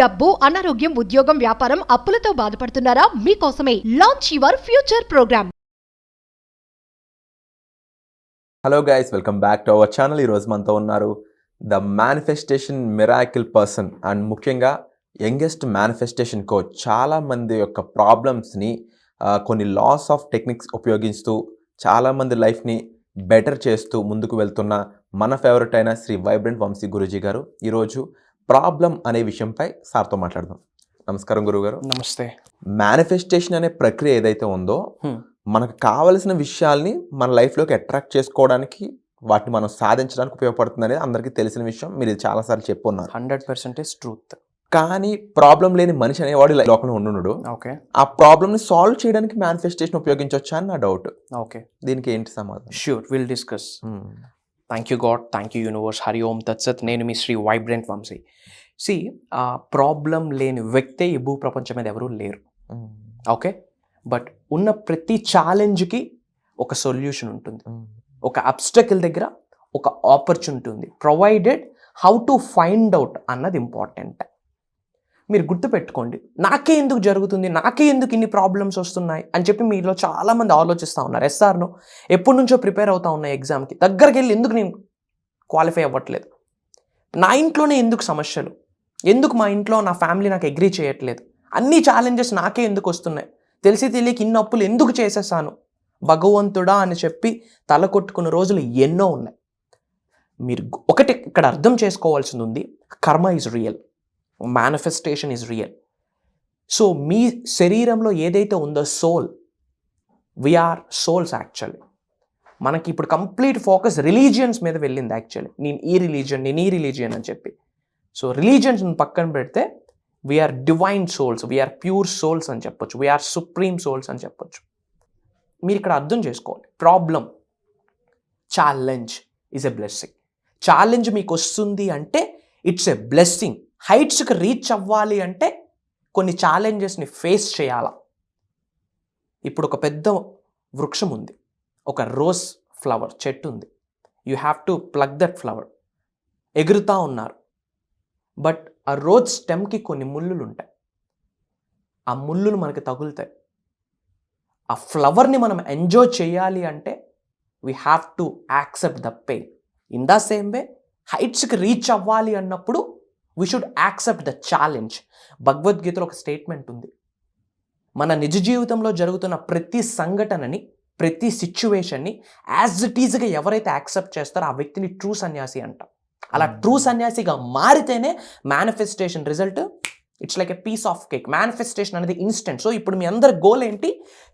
డబ్బు, అనారోగ్యం, ఉద్యోగం, వ్యాపారం, అప్పులతో బాధపడుతున్నారా? మీకోసమే launch your future programme. Hello guys, welcome back to our channel. ఈరోజు మనతో ఉన్నారు the manifestation miracle person and ముఖ్యంగా యంగెస్ట్ మేనిఫెస్టేషన్ కోచ్. చాలామంది యొక్క ప్రాబ్లమ్స్ని కొన్ని లాస్ ఆఫ్ టెక్నిక్స్ ఉపయోగిస్తూ చాలామంది లైఫ్ని బెటర్ చేస్తూ ముందుకు వెళ్తున్న మన ఫేవరెట్ అయిన శ్రీ వైబ్రెంట్ వంశీ గురూజీ గారు ఈరోజు ప్రాబ్లం అనే విషయంపై సార్తో మాట్లాడదాం. నమస్కారం గురువుగారు. నమస్తే. మేనిఫెస్టేషన్ అనే ప్రక్రియ ఏదైతే ఉందో మనకు కావలసిన విషయాల్ని మన లైఫ్లోకి అట్రాక్ట్ చేసుకోవడానికి, వాటిని మనం సాధించడానికి ఉపయోగపడుతుంది అనేది అందరికీ తెలిసిన విషయం. మీరు ఇది చాలాసార్లు చెప్పున్నారు. 100% ట్రూత్. కానీ ప్రాబ్లం లేని మనిషి అనేవాడు లోకంలో ఉండున్నాడు. ఓకే. ఆ ప్రాబ్లమ్ని సాల్వ్ చేయడానికి మేనిఫెస్టేషన్ ఉపయోగించవచ్చా అని నా డౌట్. ఓకే, దీనికి ఏంటి సమాధానం? Sure, will discuss. Thank you God, thank you universe, Hari Om తత్సత్. నేను మీ శ్రీ వైబ్రెంట్ వంశీ. ఆ ప్రాబ్లం లేని వ్యక్తే ఈ భూ ప్రపంచం మీద ఎవరూ లేరు. ఓకే, బట్ ఉన్న ప్రతి ఛాలెంజ్కి ఒక సొల్యూషన్ ఉంటుంది. ఒక అబ్స్టకిల్ దగ్గర ఒక ఆపర్చునిటీ ఉంది. Provided how to find out అన్నది ఇంపార్టెంట్. మీరు గుర్తుపెట్టుకోండి, నాకే ఎందుకు జరుగుతుంది, నాకే ఎందుకు ఇన్ని ప్రాబ్లమ్స్ వస్తున్నాయి అని చెప్పి మీలో చాలామంది ఆలోచిస్తూ ఉన్నారు. ఎస్ఆర్ను ఎప్పటి నుంచో ప్రిపేర్ అవుతా ఉన్నాయి ఎగ్జామ్కి, దగ్గరికి వెళ్ళి ఎందుకు నేను క్వాలిఫై అవ్వట్లేదు, నా ఇంట్లోనే ఎందుకు సమస్యలు, ఎందుకు మా ఇంట్లో నా ఫ్యామిలీ నాకు అగ్రీ చేయట్లేదు, అన్ని ఛాలెంజెస్ నాకే ఎందుకు వస్తున్నాయి, తెలిసి తెలియక ఇన్ని అప్పులు ఎందుకు చేసేసాను భగవంతుడా అని చెప్పి తల కొట్టుకున్న రోజులు ఎన్నో ఉన్నాయి. మీరు ఒకటి ఇక్కడ అర్థం చేసుకోవాల్సింది ఉంది, karma is real, manifestation is real. So మీ శరీరంలో ఏదైతే ఉందో సోల్, వీఆర్ సోల్స్ యాక్చువల్లీ. మనకి ఇప్పుడు కంప్లీట్ ఫోకస్ రిలీజియన్స్ మీద వెళ్ళింది యాక్చువల్లీ. నేను ఈ రిలీజియన్ అని చెప్పి. సో రిలీజియన్స్ పక్కన పెడితే we are divine souls, we are pure souls అని చెప్పొచ్చు, వీఆర్ సుప్రీం సోల్స్ అని చెప్పొచ్చు. మీరు ఇక్కడ అర్థం చేసుకోవాలి, problem, challenge is a blessing. Challenge మీకు వస్తుంది అంటే ఇట్స్ ఎ బ్లెస్సింగ్. హైట్స్కి రీచ్ అవ్వాలి అంటే కొన్ని ఛాలెంజెస్ని ఫేస్ చేయాలా. ఇప్పుడు ఒక పెద్ద వృక్షం ఉంది, ఒక రోజ్ ఫ్లవర్ చెట్టు ఉంది. You have to plug that flower. ఎగురుతూ ఉన్నారు, బట్ ఆ రోజ్ స్టెమ్కి కొన్ని ముళ్ళులు ఉంటాయి. ఆ ముళ్ళులు మనకి తగులుతాయి. ఆ ఫ్లవర్ని మనం ఎంజాయ్ చేయాలి అంటే we have to accept the pain. In the same way హైట్స్కి రీచ్ అవ్వాలి అన్నప్పుడు we should accept the challenge. భగవద్గీతలో ఒక స్టేట్మెంట్ ఉంది, మన నిజ జీవితంలో జరుగుతున్న ప్రతి సంఘటనని, ప్రతి సిచ్యువేషన్ని యాజ్ ఇట్ ఈజ్గా ఎవరైతే యాక్సెప్ట్ చేస్తారో ఆ వ్యక్తిని ట్రూ సన్యాసి అంటాం. అలా ట్రూ సన్యాసిగా మారితేనే manifestation result it's like a piece of cake. Manifestation అనేది ఇన్స్టెంట్. సో ఇప్పుడు మీ అందరి గోల్ ఏంటి?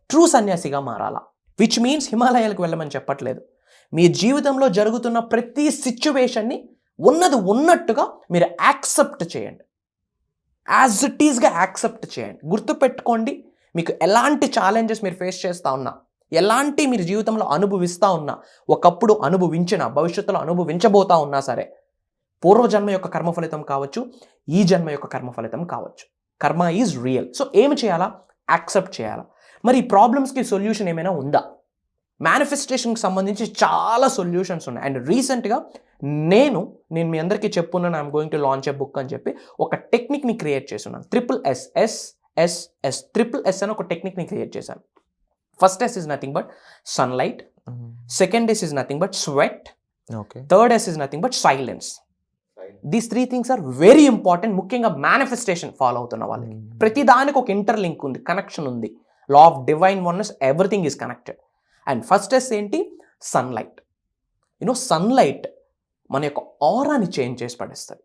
ట్రూ సన్యాసిగా మారాలా. విచ్ మీన్స్ హిమాలయాలకు వెళ్ళమని చెప్పట్లేదు. మీ జీవితంలో జరుగుతున్న ప్రతి సిచ్యువేషన్ని ఉన్నది ఉన్నట్టుగా మీరు యాక్సెప్ట్ చేయండి, యాజ్ ఇట్ ఈస్గా యాక్సెప్ట్ చేయండి. గుర్తుపెట్టుకోండి, మీకు ఎలాంటి ఛాలెంజెస్ మీరు ఫేస్ చేస్తూ ఉన్నా, ఎలాంటి మీరు జీవితంలో అనుభవిస్తూ ఉన్నా, ఒకప్పుడు అనుభవించిన, భవిష్యత్తులో అనుభవించబోతా ఉన్నా సరే, పూర్వజన్మ యొక్క కర్మఫలితం కావచ్చు, ఈ జన్మ యొక్క కర్మఫలితం కావచ్చు. కర్మ ఈజ్ రియల్. సో ఏమి చేయాలా? యాక్సెప్ట్ చేయాలా. మరి ఈ ప్రాబ్లమ్స్కి సొల్యూషన్ ఏమైనా ఉందా? మేనిఫెస్టేషన్కి సంబంధించి చాలా సొల్యూషన్స్ ఉన్నాయి. అండ్ రీసెంట్గా నేను మీ అందరికీ చెప్పున్నాను, I'm going to launch a book అని చెప్పి ఒక టెక్నిక్ని క్రియేట్ చేస్తున్నాను. SSS అని ఒక టెక్నిక్ని క్రియేట్ చేశాను. First S is nothing but sunlight. Second S is nothing but sweat. Third S is nothing but silence. These three things are very important. ముఖ్యంగా మేనిఫెస్టేషన్ ఫాలో అవుతున్న వాళ్ళకి ప్రతి దానికి ఒక ఇంటర్లింక్ ఉంది, కనెక్షన్ ఉంది. Law of divine oneness, everything is connected. And first S ఏంటి? Sunlight. Sunlight మన యొక్క ఆరాని చేంజ్ చేసి పడేస్తుంది,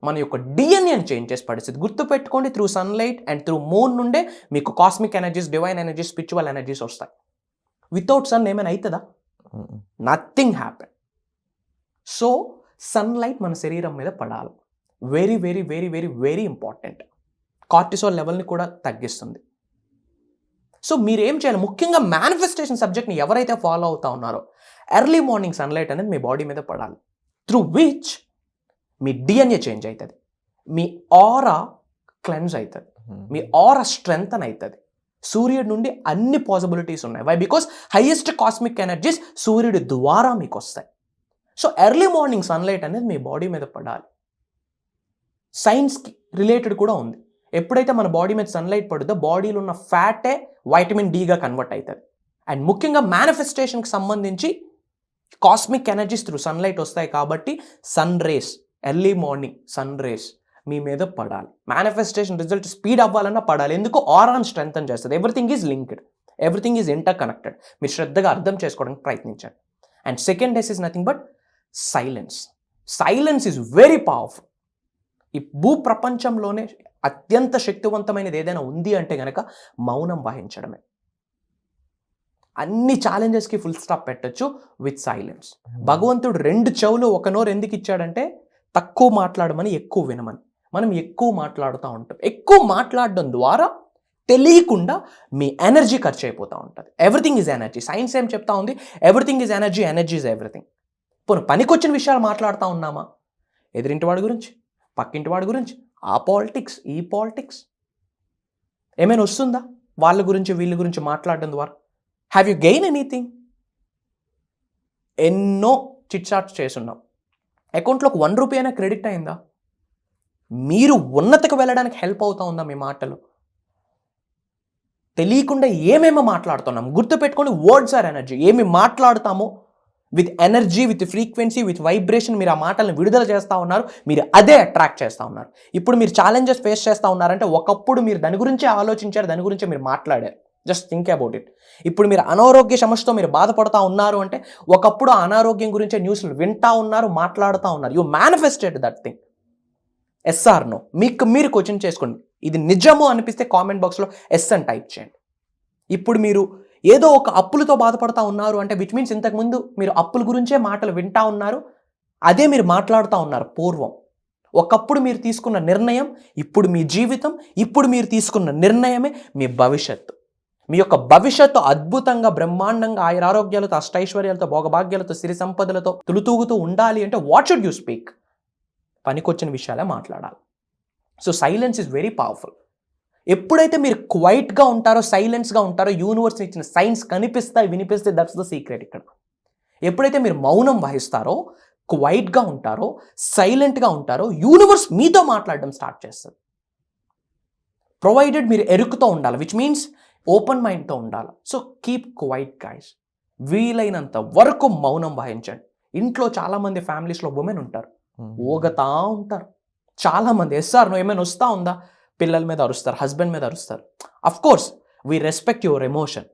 మన యొక్క డిఎన్ఏని చేంజ్ చేసి పడేస్తుంది. గుర్తుపెట్టుకోండి, through sunlight and through moon నుండే మీకు cosmic energies, divine energies, spiritual energies వస్తాయి. వితౌట్ సన్ ఏమైనా అవుతుందా? Nothing happen. సో సన్లైట్ మన శరీరం మీద పడాలి. Very very very very very important. Cortisol లెవెల్ని కూడా తగ్గిస్తుంది. సో మీరేం చేయాలి? ముఖ్యంగా మేనిఫెస్టేషన్ సబ్జెక్ట్ని ఎవరైతే ఫాలో అవుతా ఉన్నారో, ఎర్లీ మార్నింగ్ సన్లైట్ అనేది మీ బాడీ మీద పడాలి. Through which me DNA change అవుతుంది, మీ ఆరా క్లెన్స్ అవుతుంది, మీ ఆరా స్ట్రెంగ్తన్ అవుతుంది. సూర్యుడి నుండి అన్ని పాసిబిలిటీస్ ఉన్నాయి. Why? Because highest cosmic energies సూర్యుడి ద్వారా మీకు వస్తాయి. సో ఎర్లీ మార్నింగ్ సన్లైట్ అనేది మీ బాడీ మీద పడాలి. సైన్స్కి రిలేటెడ్ కూడా ఉంది. ఎప్పుడైతే మన బాడీ మీద సన్లైట్ పడుతుందో బాడీలో ఉన్న ఫ్యాటే వైటమిన్ డీగా కన్వర్ట్ అవుతుంది. అండ్ ముఖ్యంగా మేనిఫెస్టేషన్కి సంబంధించి కాస్మిక్ ఎనర్జీస్ త్రూ సన్లైట్ వస్తాయి కాబట్టి sun rays, early morning sun rays మీ మీద పడాలి. మేనిఫెస్టేషన్ రిజల్ట్ స్పీడ్ అవ్వాలన్నా పడాలి. ఎందుకు? ఆరాన్ స్ట్రెంగ్తన్ చేస్తుంది. Everything is linked, everything is interconnected. మీరు శ్రద్ధగా అర్థం చేసుకోవడానికి ప్రయత్నించండి. And second S is nothing but silence. Silence is very powerful. ఈ భూ ప్రపంచంలోనే అత్యంత శక్తివంతమైనది ఏదైనా ఉంది అంటే కనుక మౌనం వహించడమే. అన్ని ఛాలెంజెస్కి ఫుల్ స్టాప్ పెట్టచ్చు విత్ సైలెన్స్. భగవంతుడు 2 చెవులు 1 నోరు ఎందుకు ఇచ్చాడంటే తక్కువ మాట్లాడమని, ఎక్కువ వినమని. మనం ఎక్కువ మాట్లాడుతూ ఉంటాం. ఎక్కువ మాట్లాడడం ద్వారా తెలియకుండా మీ ఎనర్జీ ఖర్చు అయిపోతూ ఉంటుంది. Everything is energy. సైన్స్ ఏం చెప్తా ఉంది? Everything is energy, energy is everything. పోనీ పనికొచ్చిన విషయాలు మాట్లాడుతూ ఉన్నామా? ఎదురింటి వాడి గురించి, పక్కింటి వాడి గురించి, ఆ పాలిటిక్స్, ఈ పాలిటిక్స్ ఏమైనా వస్తుందా? వాళ్ళ గురించి వీళ్ళ గురించి మాట్లాడడం ద్వారా హ్యావ్ యూ గెయిన్ ఎనీథింగ్? ఎన్నో చిట్ చాట్స్ చేసున్నాం. అకౌంట్లోకి 1 రూపీ అయినా క్రెడిట్ అయిందా? మీరు ఉన్నతకు వెళ్ళడానికి హెల్ప్ అవుతా ఉందా మీ మాటలు? తెలియకుండా ఏమేమో మాట్లాడుతున్నాం. గుర్తుపెట్టుకోండి, వర్డ్స్ ఆర్ ఎనర్జీ. ఏమి మాట్లాడతామో with energy, with frequency, with vibration మీరు ఆ మాటలను విడుదల చేస్తూ ఉన్నారు. మీరు అదే అట్రాక్ట్ చేస్తూ ఉన్నారు. ఇప్పుడు మీరు ఛాలెంజెస్ ఫేస్ చేస్తూ ఉన్నారంటే ఒకప్పుడు మీరు దాని గురించే ఆలోచించారు, దాని గురించే మీరు మాట్లాడారు. Just think about it. ఇప్పుడు మీరు అనారోగ్య సమస్యతో మీరు బాధపడుతూ ఉన్నారు అంటే ఒకప్పుడు ఆ అనారోగ్యం గురించే న్యూస్లు వింటూ ఉన్నారు, మాట్లాడుతూ ఉన్నారు. You manifested that thing. Yes or no? మీకు మీరు క్వశ్చన్ చేసుకోండి. ఇది నిజము అనిపిస్తే కామెంట్ బాక్స్లో ఎస్ అని టైప్ చేయండి. ఇప్పుడు మీరు ఏదో ఒక అప్పులతో బాధపడతా ఉన్నారు అంటే విచ్ మీన్స్ ఇంతకుముందు మీరు అప్పుల గురించే మాటలు వింటా ఉన్నారు, అదే మీరు మాట్లాడుతూ ఉన్నారు పూర్వం. ఒకప్పుడు మీరు తీసుకున్న నిర్ణయం ఇప్పుడు మీ జీవితం, ఇప్పుడు మీరు తీసుకున్న నిర్ణయమే మీ భవిష్యత్తు. మీ యొక్క భవిష్యత్తు అద్భుతంగా, బ్రహ్మాండంగా, ఆయురారోగ్యాలతో, అష్టైశ్వర్యాలతో, భోగభాగ్యాలతో, సిరి సంపదలతో తులుతూగుతూ ఉండాలి అంటే వాట్ షుడ్ యూ స్పీక్? పనికొచ్చిన విషయాలే మాట్లాడాలి. So silence is very powerful. ఎప్పుడైతే మీరు క్వైట్గా ఉంటారో, సైలెన్స్గా ఉంటారో, యూనివర్స్ ఇచ్చిన సైన్స్ కనిపిస్తాయి, వినిపిస్తాయి. దట్స్ ద సీక్రెట్ ఇక్కడ. ఎప్పుడైతే మీరు మౌనం వహిస్తారో, క్వైట్గా ఉంటారో, సైలెంట్గా ఉంటారో, యూనివర్స్ మీతో మాట్లాడడం స్టార్ట్ చేస్తుంది. ప్రొవైడెడ్ మీరు ఎరుకుతో ఉండాలి, విచ్ మీన్స్ ఓపెన్ మైండ్తో ఉండాలి. So keep quiet guys. వీలైనంత వరకు మౌనం వహించండి. ఇంట్లో చాలామంది ఫ్యామిలీస్లో ఉమెన్ ఉంటారు, ఊగతా ఉంటారు. చాలామంది ఎస్ఆర్ నో ఏమైనా వస్తూ ఉందా? పిల్లల మీద అరుస్తారు, హస్బెండ్ మీద అరుస్తారు. Of course we respect your emotion.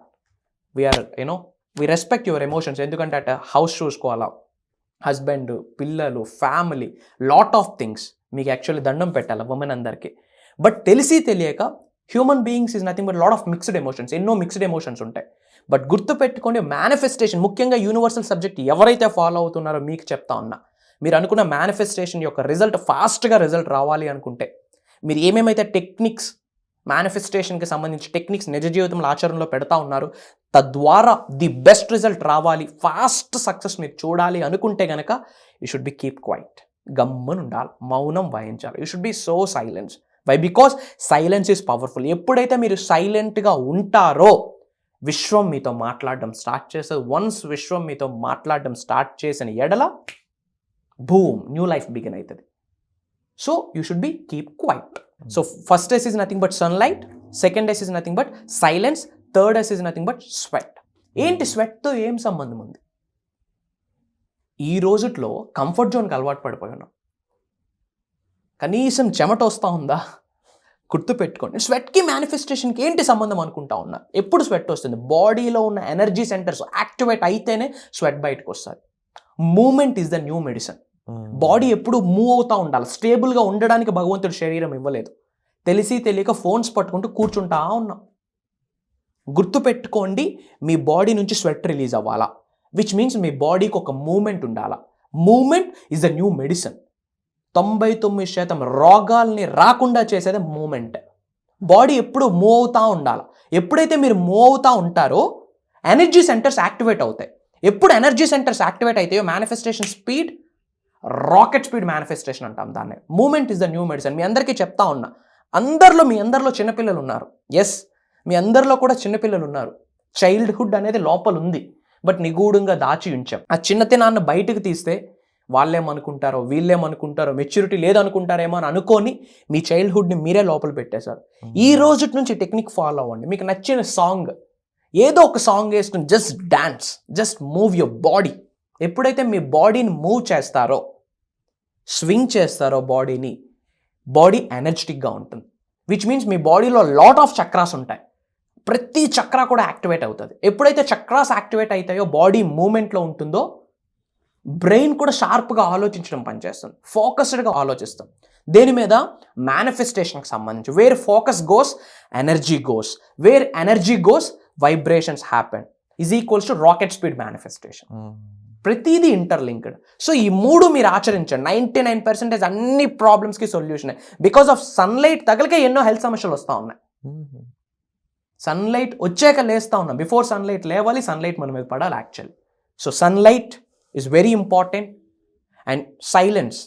We respect your emotions. ఎందుకంటే అట్ హౌస్ చూసుకోవాలా, హస్బెండ్, పిల్లలు, ఫ్యామిలీ, లాట్ ఆఫ్ థింగ్స్. మీకు యాక్చువల్లీ దండం పెట్టాలి ఉమెన్ అందరికీ. బట్ తెలిసి తెలియక human beings is nothing but lot of mixed emotions. ఎన్నో మిక్స్డ్ ఎమోషన్స్ ఉంటాయి. బట్ గుర్తుపెట్టుకోండి, మేనిఫెస్టేషన్ ముఖ్యంగా యూనివర్సల్ సబ్జెక్ట్ ఎవరైతే ఫాలో అవుతున్నారో మీకు చెప్తా ఉన్నా, మీరు అనుకున్న మేనిఫెస్టేషన్ యొక్క రిజల్ట్ ఫాస్ట్గా రిజల్ట్ రావాలి అనుకుంటే మీరు ఏమేమైతే టెక్నిక్స్, మేనిఫెస్టేషన్కి సంబంధించి టెక్నిక్స్ నిజ జీవితంలో ఆచరణలో పెడతా ఉన్నారు, తద్వారా ది బెస్ట్ రిజల్ట్ రావాలి, ఫాస్ట్ సక్సెస్ మీరు చూడాలి అనుకుంటే కనుక you should be keep quiet. గమ్మని ఉండాలి, మౌనం వహించాలి. You should be so silence. Why? Because silence is powerful. ఎప్పుడైతే మీరు సైలెంట్గా ఉంటారో విశ్వం మీతో మాట్లాడడం స్టార్ట్ చేస్తుంది. వన్స్ విశ్వం మీతో మాట్లాడడం స్టార్ట్ చేసిన ఎడల బూమ్, న్యూ లైఫ్ బిగిన్ అవుతుంది. So you should be keep quiet. So first S is nothing but sunlight, second S is nothing but silence, third S is nothing but sweat. ఏంటి స్వెట్తో ఏం సంబంధం ఉంది? ఈ రోజుట్లో కంఫర్ట్ జోన్కి అలవాటు పడిపోయి ఉన్నాం. కనీసం చెమట వస్తూ ఉందా? గుర్తుపెట్టుకోండి, స్వెట్కి మేనిఫెస్టేషన్కి ఏంటి సంబంధం అనుకుంటా ఉన్నారు. ఎప్పుడు స్వెట్ వస్తుంది? బాడీలో ఉన్న ఎనర్జీ సెంటర్స్ యాక్టివేట్ అయితేనే స్వెట్ బయటకు వస్తుంది. Movement is the new medicine. Body ఎప్పుడు మూవ్ అవుతూ ఉండాలి. స్టేబుల్గా ఉండడానికి భగవంతుడు శరీరం ఇవ్వలేదు. తెలిసి తెలియక ఫోన్స్ పట్టుకుంటూ కూర్చుంటా ఉన్నాం. గుర్తుపెట్టుకోండి, మీ బాడీ నుంచి స్వెట్ రిలీజ్ అవ్వాలా, విచ్ మీన్స్ మీ బాడీకి ఒక మూమెంట్ ఉండాలా. Movement is the new medicine. 99% రోగాల్ని రాకుండా చేసేది మూమెంట్. బాడీ ఎప్పుడు మూవ్ అవుతూ ఉండాలి. ఎప్పుడైతే మీరు మూవ్ అవుతూ ఉంటారో ఎనర్జీ సెంటర్స్ యాక్టివేట్ అవుతాయి. ఎప్పుడు ఎనర్జీ సెంటర్స్ యాక్టివేట్ అవుతాయో manifestation speed, rocket speed manifestation అంటాం దాన్ని. Movement is the new medicine. మీ అందరికీ చెప్తా ఉన్నా, మీ అందరిలో చిన్నపిల్లలు ఉన్నారు. ఎస్, మీ అందరిలో కూడా చిన్నపిల్లలు ఉన్నారు. చైల్డ్హుడ్ అనేది లోపల ఉంది, బట్ నిగూఢంగా దాచి ఉంచాం. ఆ చిన్నతనాన్ని బయటకు తీస్తే వాళ్ళేమనుకుంటారో వీళ్ళేమనుకుంటారో మెచ్యూరిటీ లేదనుకుంటారేమో అని అనుకొని మీ చైల్డ్హుడ్ని మీరే లోపల పెట్టేశారు. ఈ రోజు నుంచి టెక్నిక్ ఫాలో అవ్వండి. మీకు నచ్చిన సాంగ్ ఏదో ఒక సాంగ్ వేసుకుని just dance, just move your body. ఎప్పుడైతే మీ బాడీని మూవ్ చేస్తారో, స్వింగ్ చేస్తారో బాడీ ఎనర్జెటిక్గా ఉంటుంది. విచ్ మీన్స్ మీ బాడీలో లాట్ ఆఫ్ చక్రాస్ ఉంటాయి. ప్రతి చక్ర కూడా యాక్టివేట్ అవుతుంది. ఎప్పుడైతే చక్రాస్ యాక్టివేట్ అవుతాయో బాడీ మూమెంట్లో ఉంటుందో బ్రెయిన్ కూడా షార్ప్గా ఆలోచించడం పనిచేస్తుంది, ఫోకస్డ్గా ఆలోచిస్తాం. దేని మీద? మేనిఫెస్టేషన్కి సంబంధించి. Where focus goes energy goes, where energy goes vibrations happen is equals to rocket speed manifestation. ప్రతిదీ ఇంటర్లింక్డ్. సో ఈ మూడు మీరు ఆచరించండి. 99% అన్ని ప్రాబ్లమ్స్కి సొల్యూషన్. బికాస్ ఆఫ్ సన్లైట్ తగలికే ఎన్నో హెల్త్ సమస్యలు వస్తూ ఉన్నాయి. సన్లైట్ వచ్చాక లేస్తూ ఉన్నాం. బిఫోర్ సన్లైట్ లేవాలి, సన్లైట్ మన మీద పడాలి actually. So sunlight is very important. And silence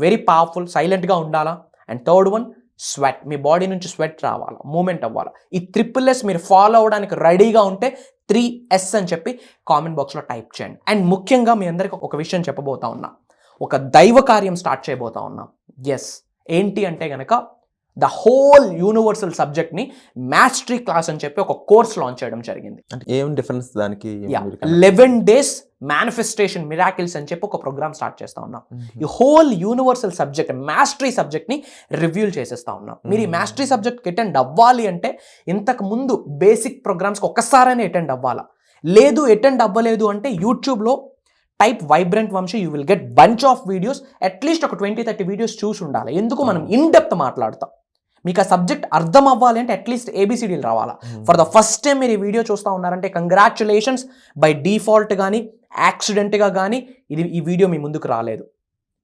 very powerful. సైలెంట్గా ఉండాలా. And third one, sweat. Me body నుంచి స్వెట్ రావాలా, మూమెంట్ అవ్వాలా. ఈ 3S మీరు ఫాలో అవ్వడానికి రెడీగా ఉంటే 3S అని చెప్పి కామెంట్ బాక్స్లో టైప్ చేయండి. అండ్ ముఖ్యంగా మీ అందరికి ఒక విషయం చెప్పబోతా ఉన్నా, ఒక దైవ కార్యం స్టార్ట్ చేయబోతా ఉన్నాం. ఎస్, ఏంటి అంటే కనుక ద హోల్ యూనివర్సల్ సబ్జెక్ట్ని మాస్టరీ క్లాస్ అని చెప్పి ఒక కోర్స్ లాంచ్ చేయడం జరిగింది. అంటే ఏం డిఫరెన్స్ దానికి? 11 days మేనిఫెస్టేషన్ మిరాకిల్స్ అని చెప్పి ఒక ప్రోగ్రామ్ స్టార్ట్ చేస్తా ఉన్నాం. ఈ హోల్ యూనివర్సల్ సబ్జెక్ట్, మాస్టరీ సబ్జెక్ట్ని రివ్యూల్ చేసేస్తా ఉన్నాం. మీరు ఈ మాస్టరీ సబ్జెక్ట్కి అటెండ్ అవ్వాలి అంటే ఇంతకు ముందు బేసిక్ ప్రోగ్రామ్స్కి ఒక్కసారైనా అటెండ్ అవ్వాలా. లేదు అటెండ్ అవ్వలేదు అంటే యూట్యూబ్లో type vibrant Vamshi, you will get bunch of videos. At least ఒక 20-30 వీడియోస్ చూసి ఉండాలి. ఎందుకు? మనం ఇన్ డెప్త్ మాట్లాడతాం. మీకు ఆ సబ్జెక్ట్ అర్థం అవ్వాలి అంటే అట్లీస్ట్ ABCDలు రావాలా. ఫర్ ద ఫస్ట్ టైం మీరు ఈ వీడియో చూస్తూ ఉన్నారంటే కంగ్రాచులేషన్స్. బై డిఫాల్ట్ కానీ యాక్సిడెంట్గా కానీ ఈ వీడియో మీ ముందుకు రాలేదు.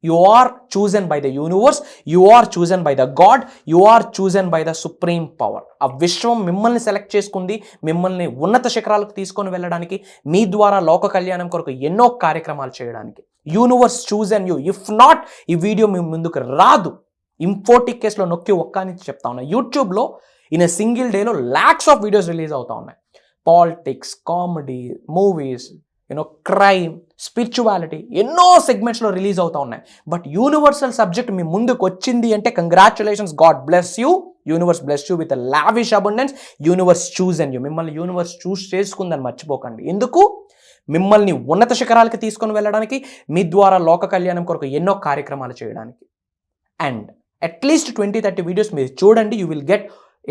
You are chosen by the universe, you are chosen by the God, you are chosen by the supreme power. ఆ విశ్వం మిమ్మల్ని సెలెక్ట్ చేసుకుంది, మిమ్మల్ని ఉన్నత శిఖరాలకు తీసుకొని వెళ్ళడానికి, మీ ద్వారా లోక కళ్యాణం కొరకు ఎన్నో కార్యక్రమాలు చేయడానికి. Universe chosen you. If not, ఈ వీడియో మీ ముందుకు రాదు. ఇంఫోటిక్ కేసులో నొక్కి ఒక్క నుంచి చెప్తా ఉన్నా, యూట్యూబ్లో ఇన్ ఎ సింగిల్ డేలో lakhs ఆఫ్ వీడియోస్ రిలీజ్ అవుతా ఉన్నాయి. Politics, comedy, movies, crime, spirituality, ఎన్నో సెగ్మెంట్స్లో రిలీజ్ అవుతా ఉన్నాయి. బట్ యూనివర్సల్ సబ్జెక్ట్ మీ ముందుకు వచ్చింది అంటే congratulations, God bless you, universe bless you with lavish abundance. Universe chosen you. మిమ్మల్ని యూనివర్స్ చూస్ చేసుకుందని మర్చిపోకండి. ఎందుకు? మిమ్మల్ని ఉన్నత శిఖరాలకి తీసుకొని వెళ్ళడానికి, మీ ద్వారా లోక కళ్యాణం కొరకు ఎన్నో కార్యక్రమాలు చేయడానికి. అండ్ అట్లీస్ట్ 20-30 వీడియోస్ మీరు చూడండి, you will get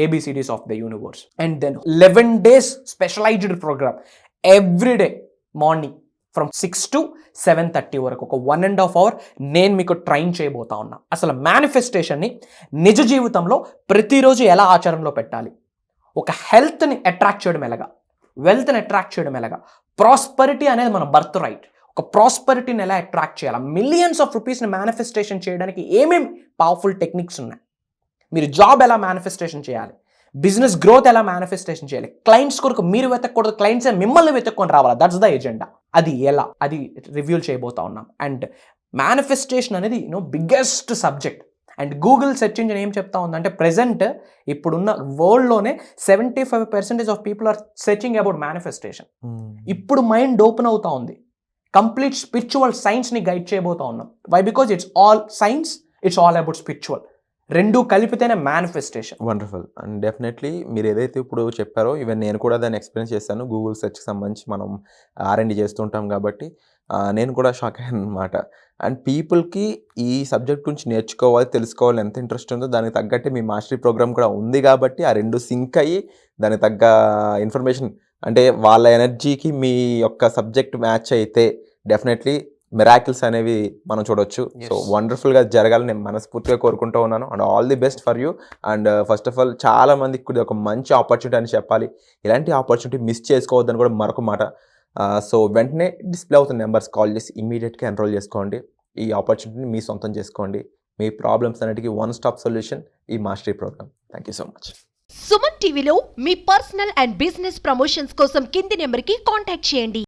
ABCDs of the universe. And then 11 days specialised programme everyday morning from 6 to 7:30 వరకు ఒక 1.5 hour నేను మీకు ట్రైన్ చేయబోతా ఉన్నా. అసలు మేనిఫెస్టేషన్ని నిజ జీవితంలో ప్రతిరోజు ఎలా ఆచరణలో పెట్టాలి, ఒక హెల్త్ని అట్రాక్ట్ చేయడం ఎలాగా, వెల్త్ని అట్రాక్ట్ చేయడం ఎలాగా, ప్రాస్పరిటీ అనేది మన బర్త్ రైట్, ఒక ప్రాస్పరిటీని ఎలా అట్రాక్ట్ చేయాలి, మిలియన్స్ ఆఫ్ రూపీస్ని మేనిఫెస్టేషన్ చేయడానికి ఏమేమి పవర్ఫుల్ టెక్నిక్స్ ఉన్నాయి, మీరు జాబ్ ఎలా మేనిఫెస్టేషన్ చేయాలి, బిజినెస్ గ్రోత్ ఎలా మేనిఫెస్టేషన్ చేయాలి, క్లయింట్స్ కొరకు మీరు వెతకూడదు, క్లయింట్సే మిమ్మల్ని వెతుక్కొని రావాలా, దట్స్ ద ఎజెండా. అది ఎలా, అది రివ్యూల్ చేయబోతా ఉన్నాం. అండ్ మేనిఫెస్టేషన్ అనేది biggest subject. And Google search engine ఏం చెప్తా ఉందంటే ప్రెజెంట్ ఇప్పుడున్న వరల్డ్లోనే 75% of people are searching about manifestation. ఇప్పుడు మైండ్ ఓపెన్ అవుతా ఉంది. కంప్లీట్ స్పిరిచువల్ సైన్స్ని గైడ్ చేయబోతా ఉన్నాం. Why? Because it's all science, it's all about spiritual. రెండు కలిపితేనే మేనిఫెస్టేషన్. వండర్ఫుల్. అండ్ డెఫినెట్లీ మీరు ఏదైతే ఇప్పుడు చెప్పారో ఈవెన్ నేను కూడా దాన్ని ఎక్స్పీరియన్స్ చేశాను. గూగుల్ సెర్చ్కి సంబంధించి మనం R&D చేస్తుంటాం కాబట్టి నేను కూడా షాక్ అయ్యాను అనమాట. అండ్ పీపుల్కి ఈ సబ్జెక్ట్ గురించి నేర్చుకోవాలి, తెలుసుకోవాలి, ఎంత ఇంట్రెస్ట్ ఉందో దానికి తగ్గట్టే మీ మాస్టరీ ప్రోగ్రామ్ కూడా ఉంది కాబట్టి ఆ రెండు సింక్ అయ్యి దానికి తగ్గ ఇన్ఫర్మేషన్ అంటే వాళ్ళ ఎనర్జీకి మీ యొక్క సబ్జెక్ట్ మ్యాచ్ అయితే డెఫినెట్లీ మిరాకిల్స్ అనేవి మనం చూడొచ్చు. సో వండర్ఫుల్గా జరగాలని నేను మనస్ఫూర్తిగా కోరుకుంటూ ఉన్నాను. And all the best for you. And first of all చాలా మందికి ఇది ఒక మంచి ఆపర్చునిటీ అని చెప్పాలి. ఇలాంటి ఆపర్చునిటీ మిస్ చేసుకోవద్దని కూడా మరొక మాట. సో వెంటనే డిస్ప్లే అవుతున్న నెంబర్స్ కాల్ చేసి ఇమీడియట్గా ఎన్రోల్ చేసుకోండి. ఈ ఆపర్చునిటీని మీ సొంతం చేసుకోండి. మీ ప్రాబ్లమ్స్ అన్నిటికీ వన్ స్టాప్ సొల్యూషన్ ఈ mastery programme. Thank you so much. Suman టీవీలో మీ పర్సనల్ అండ్ బిజినెస్ ప్రమోషన్స్ కోసం కింది నెంబర్కి కాంటాక్ట్ చేయండి.